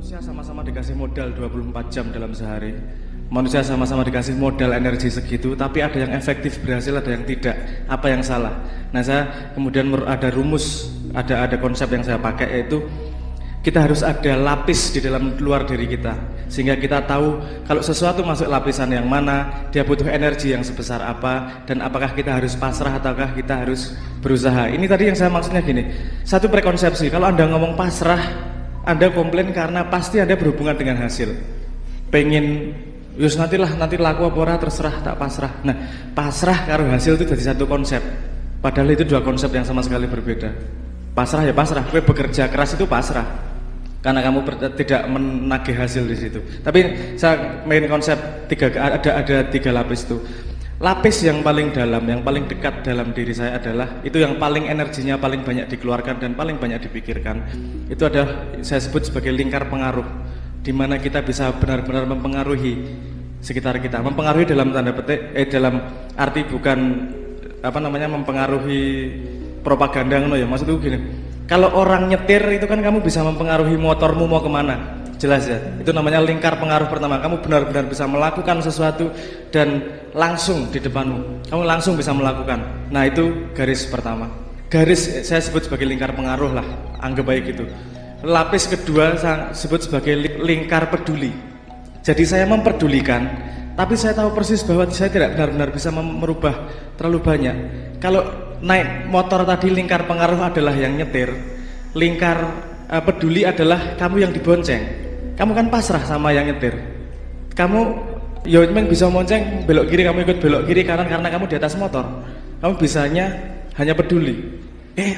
Manusia sama-sama dikasih modal 24 jam dalam sehari. Manusia sama-sama dikasih modal energi segitu, tapi ada yang efektif berhasil, ada yang tidak. Apa yang salah? Nah, saya kemudian ada rumus, ada konsep yang saya pakai, yaitu kita harus ada lapis di dalam luar diri kita, sehingga kita tahu kalau sesuatu masuk lapisan yang mana, dia butuh energi yang sebesar apa, dan apakah kita harus pasrah ataukah kita harus berusaha. Ini tadi yang saya maksudnya gini, satu prekonsepsi, kalau Anda ngomong pasrah, Anda komplain karena pasti Anda berhubungan dengan hasil. Pengen yus nanti laku apa ora terserah, tak pasrah. Nah, pasrah karo hasil itu jadi satu konsep, padahal itu dua konsep yang sama sekali berbeda. Pasrah ya pasrah, gue bekerja keras itu pasrah karena kamu tidak menagih hasil di situ. Tapi saya main konsep ada tiga lapis itu. Lapis yang paling dalam, yang paling dekat dalam diri saya adalah itu yang paling energinya paling banyak dikeluarkan dan paling banyak dipikirkan. Itu adalah saya sebut sebagai lingkar pengaruh, di mana kita bisa benar-benar mempengaruhi sekitar kita. Mempengaruhi dalam tanda petik, dalam arti bukan mempengaruhi propaganda ngono ya. Maksudku gini, kalau orang nyetir itu kan kamu bisa mempengaruhi motormu mau kemana, jelas ya. Itu namanya lingkar pengaruh pertama. Kamu benar-benar bisa melakukan sesuatu dan langsung di depanmu, kamu langsung bisa melakukan. Nah, itu garis pertama. Garis saya sebut sebagai lingkar pengaruh lah, anggap baik gitu. Lapis kedua saya sebut sebagai lingkar peduli. Jadi saya memperdulikan, tapi saya tahu persis bahwa saya tidak benar-benar bisa merubah terlalu banyak. Kalau naik motor tadi lingkar pengaruh adalah yang nyetir, lingkar peduli adalah kamu yang dibonceng. Kamu kan pasrah sama yang nyetir. Kamu ya memang bisa monceng belok kiri, kamu ikut belok kiri kanan karena kamu di atas motor. Kamu bisanya hanya peduli.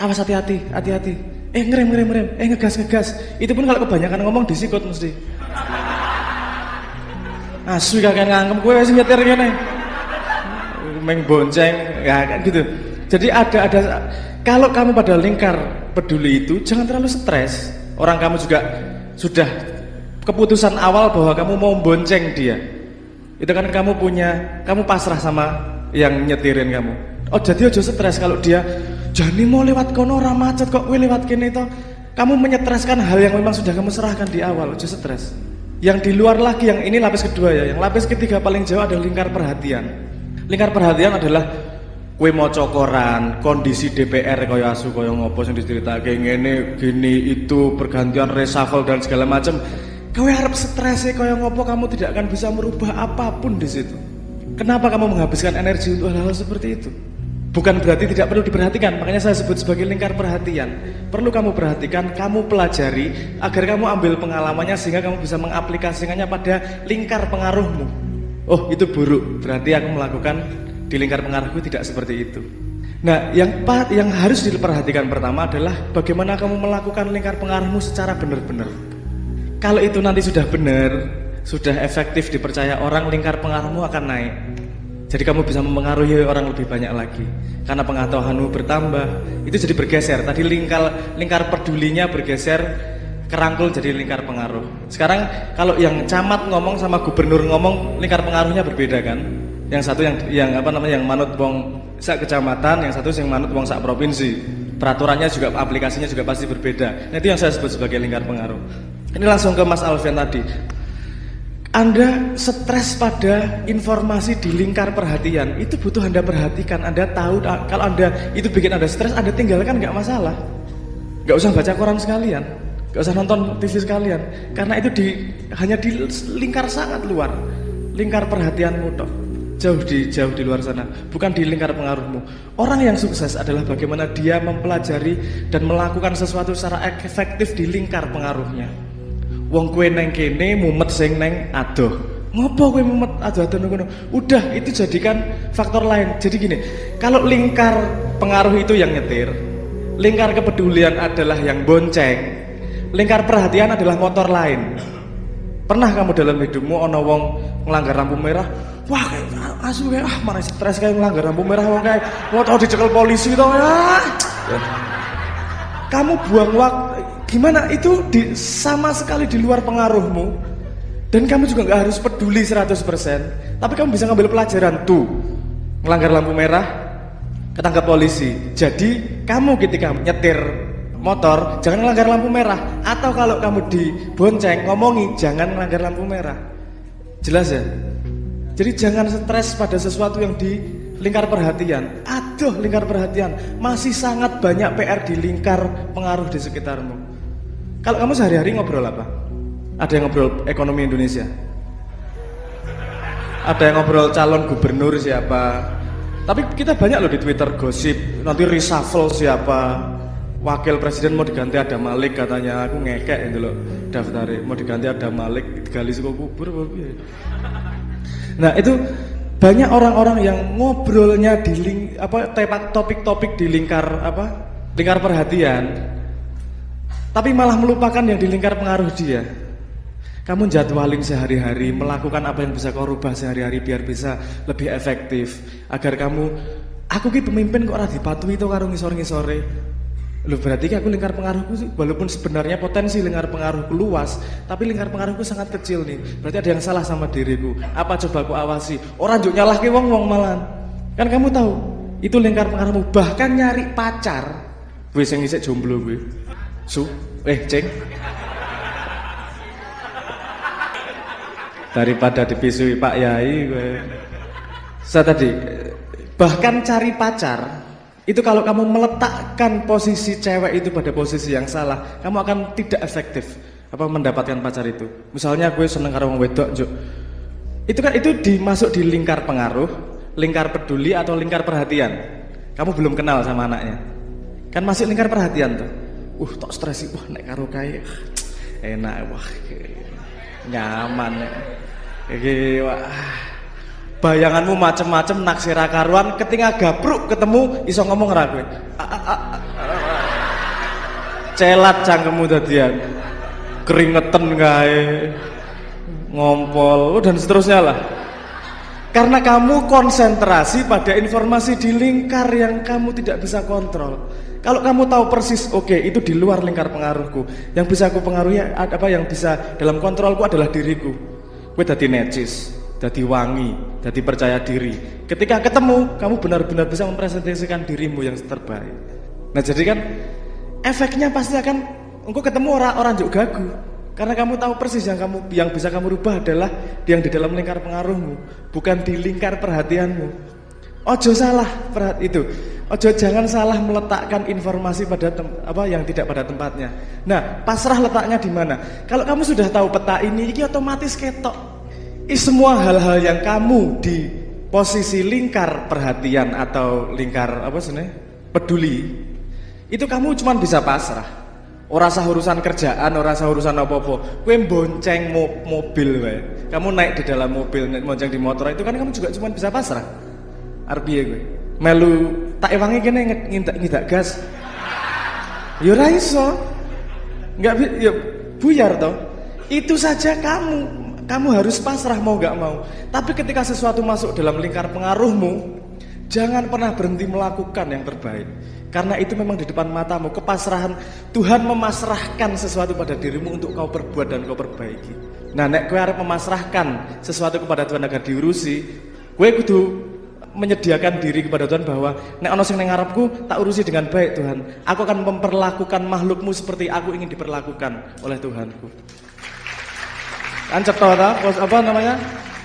Awas hati-hati, hati-hati. Ngerem, ngegas. Itu pun kalau kebanyakan ngomong disikut mesti. Asu kakek nganggem gue sih nyetir ngene. Meng bonceng, ya kan gitu. Jadi ada kalau kamu pada lingkar peduli itu jangan terlalu stres. Orang kamu juga sudah keputusan awal bahwa kamu mau bonceng dia. Itu kan kamu pasrah sama yang nyetirin kamu. Oh, jadi aja stres kalau dia jani mau lewat kono ora macet kok kowe lewat kene to. Kamu menyetreskan hal yang memang sudah kamu serahkan di awal, aja stres. Yang di luar lagi, yang ini lapis kedua ya. Yang lapis ketiga paling jauh adalah lingkar perhatian. Lingkar perhatian adalah kowe maca koran, kondisi DPR kaya asu kaya ngopo sing diceritake ngene gini itu pergantian reshuffle dan segala macam. Kowe harap stresnya kaya ngopo, kamu tidak akan bisa merubah apapun di situ. Kenapa kamu menghabiskan energi untuk hal-hal seperti itu? Bukan berarti tidak perlu diperhatikan, makanya saya sebut sebagai lingkar perhatian. Perlu kamu perhatikan, kamu pelajari agar kamu ambil pengalamannya sehingga kamu bisa mengaplikasikannya pada lingkar pengaruhmu. Oh, itu buruk, berarti aku melakukan di lingkar pengaruhku tidak seperti itu. Nah, yang harus diperhatikan pertama adalah bagaimana kamu melakukan lingkar pengaruhmu secara benar-benar. Kalau itu nanti sudah benar, sudah efektif dipercaya orang, lingkar pengaruhmu akan naik. Jadi kamu bisa mempengaruhi orang lebih banyak lagi. Karena pengetahuanmu bertambah, itu jadi bergeser. Tadi lingkar pedulinya bergeser, kerangkul jadi lingkar pengaruh. Sekarang kalau yang camat ngomong sama gubernur ngomong, lingkar pengaruhnya berbeda kan? Yang satu yang manut wong sak kecamatan, yang satu yang manut wong sak provinsi. Peraturannya juga, aplikasinya juga pasti berbeda. Nah, itu yang saya sebut sebagai lingkar pengaruh. Ini langsung ke Mas Alfian tadi. Anda stres pada informasi di lingkar perhatian, itu butuh Anda perhatikan. Anda tahu kalau Anda itu bikin Anda stres, Anda tinggalkan, nggak masalah. Nggak usah baca koran sekalian, nggak usah nonton TV sekalian, karena itu hanya di lingkar sangat luar, lingkar perhatianmu toh. Jauh di luar sana, bukan di lingkar pengaruhmu. Orang yang sukses adalah bagaimana dia mempelajari dan melakukan sesuatu secara efektif di lingkar pengaruhnya. Wong kue neng kene mumet sing neng adoh. Ngopo kue mumet adoh ngono? Udah, itu jadikan faktor lain. Jadi gini, kalau lingkar pengaruh itu yang nyetir, lingkar kepedulian adalah yang bonceng, lingkar perhatian adalah motor lain. Pernah kamu dalam hidupmu ono wong ngelanggar lampu merah? Wah, asu kayak marah stres kayak ngelanggar lampu merah wong kayak mau tau dicekel polisi toh ya. Kamu buang waktu. Gimana itu sama sekali di luar pengaruhmu, dan kamu juga nggak harus peduli 100%, tapi kamu bisa ngambil pelajaran tuh, ngelanggar lampu merah ketangkap polisi. Jadi kamu ketika nyetir motor, jangan melanggar lampu merah. Atau kalau kamu dibonceng, ngomongi, jangan melanggar lampu merah. Jelas ya? Jadi jangan stres pada sesuatu yang di lingkar perhatian. Aduh, lingkar perhatian, masih sangat banyak PR di lingkar pengaruh di sekitarmu. Kalau kamu sehari-hari ngobrol apa? Ada yang ngobrol ekonomi Indonesia, ada yang ngobrol calon gubernur siapa. Tapi kita banyak loh di Twitter gosip, nanti reshuffle siapa, wakil presiden mau diganti Adam Malik katanya. Aku ngekek itu loh daftarnya, mau diganti Adam Malik, digali suku kubur. Nah itu banyak orang-orang yang ngobrolnya di topik-topik di lingkar perhatian, tapi malah melupakan yang di lingkar pengaruh dia. Kamu jadwalin sehari-hari, melakukan apa yang bisa kau rubah sehari-hari biar bisa lebih efektif. Agar aku ki pemimpin kok ora dipatuhi to karo ngisor-ngisore. Loh berarti aku lingkar pengaruhku, walaupun sebenarnya potensi lingkar pengaruhku luas, tapi lingkar pengaruhku sangat kecil nih. Berarti ada yang salah sama diriku. Apa coba aku awasi? Orang juk nyalahke wong malan. Kan kamu tahu, itu lingkar pengaruhmu. Bahkan nyari pacar, gue sing isih jomblo gue. Ceng. Daripada dipisui Pak Yai gue. Saya tadi bahkan cari pacar itu kalau kamu meletakkan posisi cewek itu pada posisi yang salah, kamu akan tidak efektif mendapatkan pacar itu. Misalnya gue seneng karo wong wedok, Juk. Itu dimasuk di lingkar pengaruh, lingkar peduli atau lingkar perhatian. Kamu belum kenal sama anaknya. Kan masih lingkar perhatian tuh. Tok stres sih, nek karo kae enak, nyaman. Bayanganmu macem-macem naksira karuan, ketika gapruk ketemu iso ngomong ra kowe. Celat cangkemmu dadian. Keringetan kae. Ngompol dan seterusnya lah. Karena kamu konsentrasi pada informasi di lingkar yang kamu tidak bisa kontrol. Kalau kamu tahu persis, oke, itu di luar lingkar pengaruhku. Yang bisa aku pengaruhi yang bisa dalam kontrolku adalah diriku. Gue dadi necis, dadi wangi, dadi percaya diri. Ketika ketemu, kamu benar-benar bisa mempresentasikan dirimu yang terbaik. Nah, jadi kan efeknya pasti akan engkau ketemu orang juga gagu. Karena kamu tahu persis yang bisa kamu rubah adalah yang di dalam lingkar pengaruhmu, bukan di lingkar perhatianmu. Ojo salah itu. Ojo jangan salah meletakkan informasi pada yang tidak pada tempatnya. Nah, pasrah letaknya di mana? Kalau kamu sudah tahu peta ini otomatis ketok. Semua hal-hal yang kamu di posisi lingkar perhatian atau lingkar peduli, itu kamu cuma bisa pasrah. Ora usah urusan kerjaan, ora usah urusan apa-apa. Kowe bonceng mobil wae. Kamu naik di dalam mobil, bonceng di motor itu kan kamu juga cuma bisa pasrah. Arep piye kowe? Melu tak ewangi kene ngindak gas. Ya ora iso. Enggak ya buyar toh. Itu saja kamu harus pasrah mau enggak mau. Tapi ketika sesuatu masuk dalam lingkar pengaruhmu, jangan pernah berhenti melakukan yang terbaik. Karena itu memang di depan matamu, kepasrahan. Tuhan memasrahkan sesuatu pada dirimu untuk kau perbuat dan kau perbaiki. Nah, nek kowe arep memasrahkan sesuatu kepada Tuhan agar diurusi, kowe kudu menyediakan diri kepada Tuhan bahwa nek ana sing ning ngarepku tak urusi dengan baik Tuhan. Aku akan memperlakukan makhlukmu seperti aku ingin diperlakukan oleh Tuhanku. Kan cetha ta?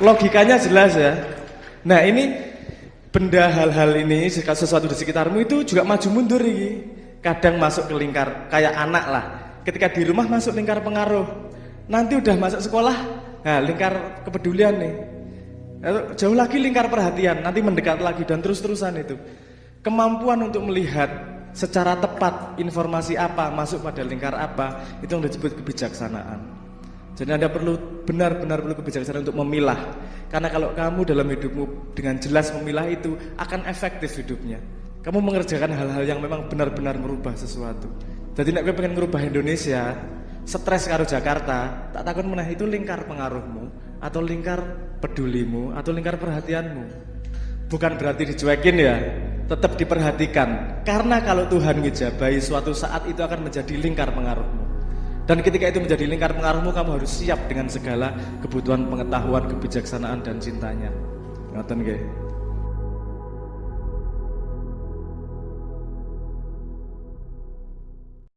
Logikanya jelas ya. Nah, ini benda hal-hal ini, sesuatu di sekitarmu itu juga maju mundur ini. Kadang masuk ke lingkar kayak anak lah. Ketika di rumah masuk lingkar pengaruh. Nanti udah masuk sekolah, nah lingkar kepedulian nih. Jauh lagi lingkar perhatian, nanti mendekat lagi dan terus-terusan itu. Kemampuan untuk melihat secara tepat informasi apa masuk pada lingkar apa, itu yang disebut kebijaksanaan. Jadi Anda benar-benar perlu kebijaksanaan untuk memilah. Karena kalau kamu dalam hidupmu dengan jelas memilah itu, akan efektif hidupnya. Kamu mengerjakan hal-hal yang memang benar-benar merubah sesuatu. Jadi nek kowe pengen merubah Indonesia, stres karo Jakarta, tak takon meneh itu lingkar pengaruhmu atau lingkar pedulimu atau lingkar perhatianmu. Bukan berarti dicuekin ya, tetap diperhatikan. Karena kalau Tuhan ngijabahi suatu saat itu akan menjadi lingkar pengaruhmu. Dan ketika itu menjadi lingkar pengaruhmu, kamu harus siap dengan segala kebutuhan pengetahuan, kebijaksanaan dan cintanya. Ngoten nggih.